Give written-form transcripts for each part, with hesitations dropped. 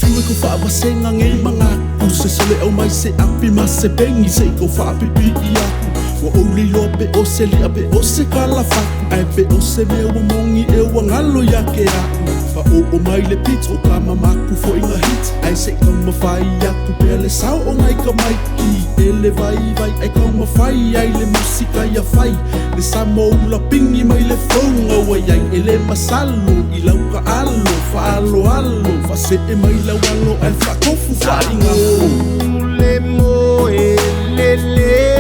fiu ko whaawasenga nge mga aku se sole au mai se api ma se pengi se ko whaapipi I aku wa ouli loa pe o se lia pe o se kalafaku ai pe o se mea wa mongi e wa ngalo ya ke aku pa o mai le pits o ka mamaku fo inga hit ai se kau mawhai aku pe le sao o ngai ka mai ki e le vai vai ai kau mawhai ai le musika ia whai le sa moula pingi mai le whaunga wa iai e le masalo I lau ka alo whaalo alo whase e mai lau alo ai whakofu whainga le mo e le le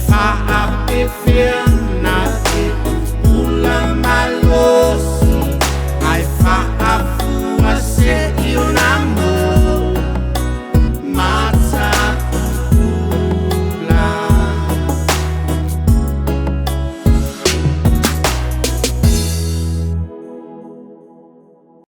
fa api fia